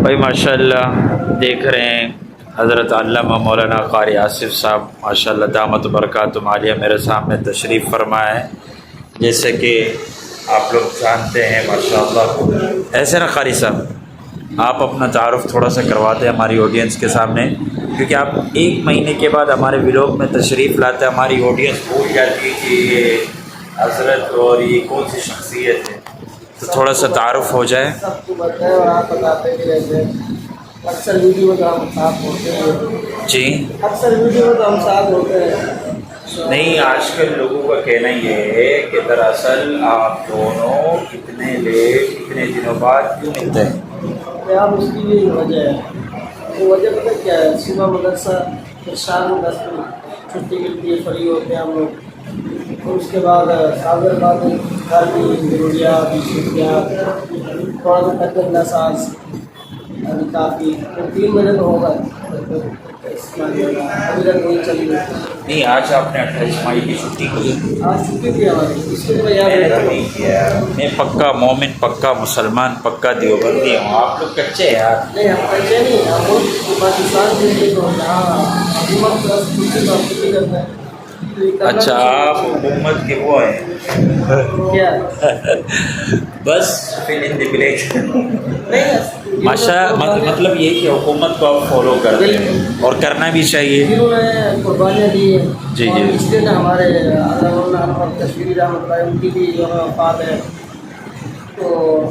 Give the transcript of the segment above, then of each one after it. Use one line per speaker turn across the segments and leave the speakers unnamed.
بھائی ماشاءاللہ دیکھ رہے ہیں حضرت علامہ مولانا قاری آصف صاحب ماشاءاللہ دامت برکاتہم عالیہ میرے سامنے تشریف فرمائے ہیں. جیسے کہ آپ لوگ جانتے ہیں ماشاءاللہ. ایسے نا قاری صاحب آپ اپنا تعارف تھوڑا سا کرواتے ہیں ہماری آڈینس کے سامنے، کیونکہ آپ ایک مہینے کے بعد ہمارے ولاگ میں تشریف لاتے ہیں، ہماری آڈینس بھول جاتی ہے کہ یہ حضرت اور یہ کون سی شخصیت ہے، تو تھوڑا سا تعارف ہو جائے.
سب کو بتائیں اور آپ بتاتے بھی رہتے ہیں. اکثر ویڈیو میں تو ہم ساتھ ہوتے ہیں.
جی
اکثر ویڈیو میں تو ہم ساتھ ہوتے ہیں.
نہیں، آج کل لوگوں کا کہنا یہ ہے کہ دراصل آپ دونوں اتنے لیٹ اتنے دنوں بعد کیوں ملتے ہیں؟
آپ اس کی بھی وجہ ہے. وہ وجہ پتہ کیا ہے؟ صبح مدرسہ، پھر شام میں 10 بجے چھٹی ملتی ہے، فری ہوتے ہیں ہم لوگ. اور اس کے بعد سال بعد گھر کی ضروریات تھوڑا سا تک نساز کافی 3 بجے تو ہوگا. ابھی تک وہی چلی گئی.
نہیں، آج آپ نے 28 مئی کی چھٹی کی.
آج چھٹی تھی ہماری، اس کے لیے
میں نے تو نہیں کیا. میں پکا مومن، پکا مسلمان، پکا دیوبندی ہوں. آپ لوگ کچے ہیں یار.
نہیں، ہم کچے نہیں، ہم ملک پاکستان کے تو جہاں حکومت چھٹی تو چھٹی کرتے ہیں.
اچھا، آپ حکومت کے وہ ہیں
کیا
بس فل ان دی بلیک.
نہیں
مطلب یہ کہ حکومت کو آپ فالو کرتے ہیں اور کرنا بھی چاہیے.
جنہوں نے قربانیاں دی ہیں.
جی
اور
جی.
اس دن ہمارے کشمیری رحمۃ اللہ ان کی بھی وفات ہے، تو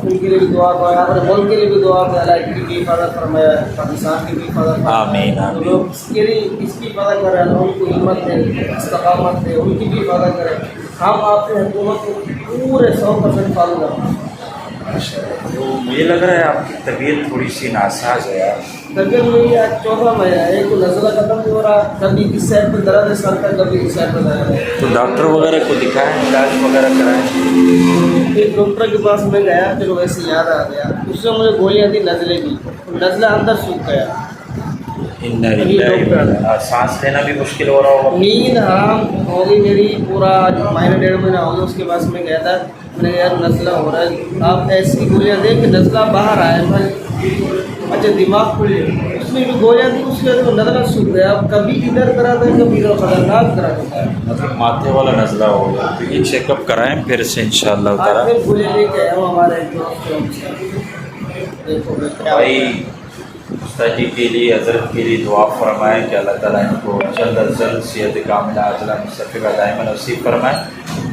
ان کے لیے بھی دعا کریں. ہمارے ملک کے لیے بھی دعا کریں، اللہ کی بھی حفاظت فرمائے، پاکستان کی بھی حفاظت فرمائے.
آمین آمین.
لوگ اس کے لیے اس کی حفاظت کریں، اللہ ان کو ہمت دے، استقامت دے، ان کی بھی حفاظت کریں. ہم آپ کی حکومت کو پورے 100% فالو کریں.
تو مجھے لگ رہا ہے آپ کی طبیعت تھوڑی سی ناساز ہے یار.
طبیعت میری آج 14 مہینہ ہے. ایک تو نزلہ ختم نہیں ہو رہا، کبھی اس سائڈ پہ درد ہے سر کا، کبھی اس سائڈ پہ درد ہے.
تو ڈاکٹر وغیرہ کو دکھائیں، علاج وغیرہ کرائیں.
ایک ڈاکٹر کے پاس میں گیا، چلو ویسے یاد آ گیا، اس نے مجھے گولیاں دی نزلے کی. نزلہ اندر سوکھ گیا.
سانس لینا بھی مشکل ہو رہا ہوگا.
نیند حرام ہو گئی میری. پورا مہینہ 1.5 مہینہ ہو گیا. اس کے پاس میں گیا تھا، میں نے یار نزلہ ہو رہا ہے، آپ ایسی گولیاں دیں کہ نزلہ باہر آئے. اچھا دماغ کھل گیا. اس نے بھی گولیاں دی، اس کے بعد نزلہ سوکھ گیا. اب کبھی ادھر کرا تھا، کبھی ادھر خطرناک کرا تھا.
مطلب ماتھے والا نزلہ ہوگا. تو یہ چیک اپ کرائیں پھر سے انشاءاللہ
آج
تعالیٰ.
پھر گولیاں لے کے آیا ہوں ہمارے دوست. دیکھو
بھائی استاد جی کے لیے، حضرت کے لیے دعا فرمائیں کہ اللہ تعالیٰ ان کو جلد از جلد صحت کاملہ عاجلہ مستفیضہ دائمہ نصیب فرمائیں.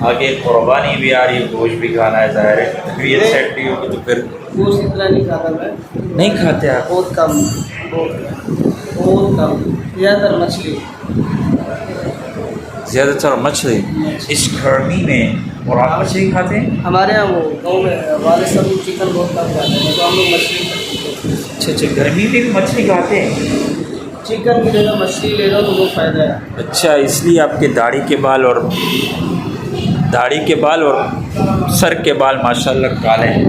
آگے قربانی بھی آ رہی ہے، گوشت بھی کھانا ہے، ظاہر ہے طبیعت سیٹ نہیں ہوگی تو پھر
گوشت اتنا نہیں کھاتا میں.
نہیں کھاتے آپ؟
بہت کم، بہت کم. زیادہ تر مچھلی.
زیادہ تر مچھلی اس گرمی میں. اور آپ مچھلی کھاتے ہیں؟
ہمارے یہاں وہ گاؤں میں والد صاحب چکن بہت کم کھاتے ہیں، تو ہم لوگ مچھلی کھاتے ہیں.
اچھا، گرمی میں بھی مچھلی کھاتے ہیں؟
چکن کی جگہ مچھلی لے لو تو وہ فائدہ ہے.
اچھا، اس لیے آپ کے داڑھی کے بال اور سر کے بال ماشاءاللہ کالے ہیں،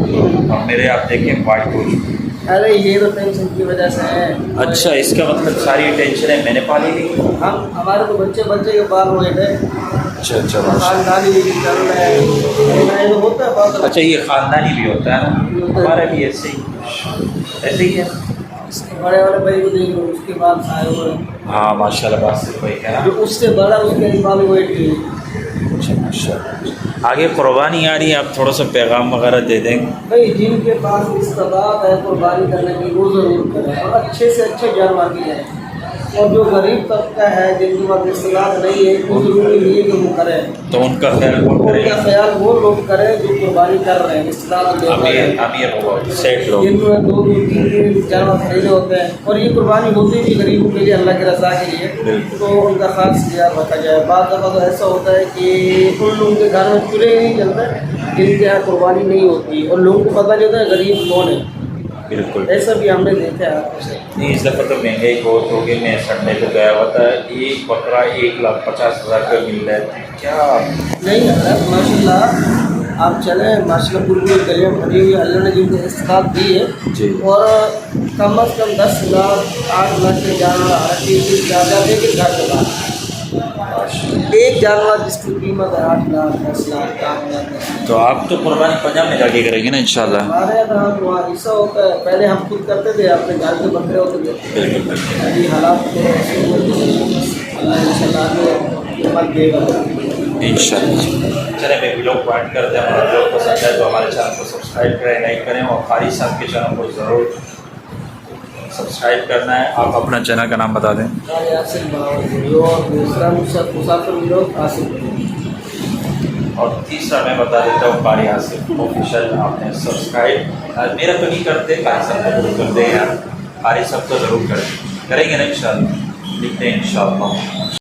اور میرے آپ دیکھیں وائٹ ہو چکے.
ارے یہ تو ٹینشن کی وجہ سے ہے.
اچھا، اس کا مطلب ساری ٹینشنیں میں نے پالی لی.
ہمارے تو بچے کے بال ہوئے تھے.
اچھا اچھا.
خاندانی بھی چل رہا ہے، ہوتا ہے بات.
اچھا، یہ خاندانی بھی ہوتا ہے نا؟ ہمارا بھی ایسے ہی ہے.
بڑے والے بھائی کو دیکھ لو، اس کے بعد آئے ہوئے.
ہاں ماشاءاللہ، بات سے کوئی ہے نا.
جو اس سے بڑا اس کے بال ہوئے تھے.
اچھا ماشاءاللہ. آگے قربانی آ رہی ہے، آپ تھوڑا سا پیغام وغیرہ دے دیں.
بھائی جن کے پاس استطاعت ہے قربانی کرنے کی، وہ ضرور کریں اور اچھے سے اچھے جانور کی جائیں. اور جو غریب طبقہ ہے، جن کے پاس استطاعت نہیں ہے، وہ ضروری نہیں ہے کہ وہ کریں.
تو ان کا خیال کون کرے؟
ان کا خیال وہ لوگ کریں جو قربانی کر رہے ہیں. استطاعت
امیر ہو، سیٹ لوگ،
جن میں 2-3 جانور خریدے ہوتے ہیں، اور یہ قربانی ہوتی بھی غریبوں کے لیے، اللہ کی رضا کے لیے، تو ان کا خاص خیال رکھا جائے. بعض دفعہ تو ایسا ہوتا ہے کہ ان لوگوں کے گھر میں چولہے نہیں چلتے جن کے یہاں قربانی نہیں ہوتی، اور لوگوں کو پتہ نہیں ہوتا ہے غریب کون ہے.
بالکل
ایسا بھی ہم نے دیکھا ہے آپ سے.
نہیں، اس دفعہ تو مہنگائی بہت ہوگی. میں سنڈے کو گیا ہوا تھا، ایک بکرا 1,50,000 کا مل رہا ہے. کیا
نہیں حضرت، ماشاء اللہ آپ چلیں، ماشاء اللہ پوری گلیاں بھری ہوئی، اللہ نے جن کو استطاعت دی ہے.
جی. اور
کم از کم 10 لاکھ 8 لاکھ کے جانور ہر چیز زیادہ دے کے گھر کے باہر. ایک جانور جس کی قیمت ہے 8 لاکھ 10 لاکھ 5 لاکھ 10 لاکھ.
تو آپ تو قربانی پنجاب میں جا کے کریں گے نا انشاءاللہ.
ہمارے یہاں تو وہاں ایسا ہوتا ہے، پہلے ہم خود کرتے تھے، اپنے گھر کے بکرے ہوتے تھے.
بالکل بالکل
ابھی حالات تو ایسے ہوتے ہیں، اللہ انشاءاللہ آگے قیمت دے گا.
انشاءاللہ. چلے میں ویڈیو کو اینڈ کرتے ہیں. ہمارا ویڈیو پسند ہے تو ہمارے چینل کو سبسکرائب کریں، لائک کریں، اور قاری صاحب کے چینل کو ضرور سبسکرائب کرنا ہے. آپ اپنا چینل کا نام بتا دیں.
قاری عاصم بہاول ویڈیو، اور دوسرا مسافر ویڈیو عاصم.
اور تیسرا میں بتا دیتا ہوں قاری عاصم آفیشیل. آپ نے سبسکرائب میرا تو نہیں کرتے، قاری صاحب کو ضرور کرتے ہیں یار. قاری صاحب تو ضرور کریں گے نا انشاءاللہ. لکھتے ہیں انشاءاللہ.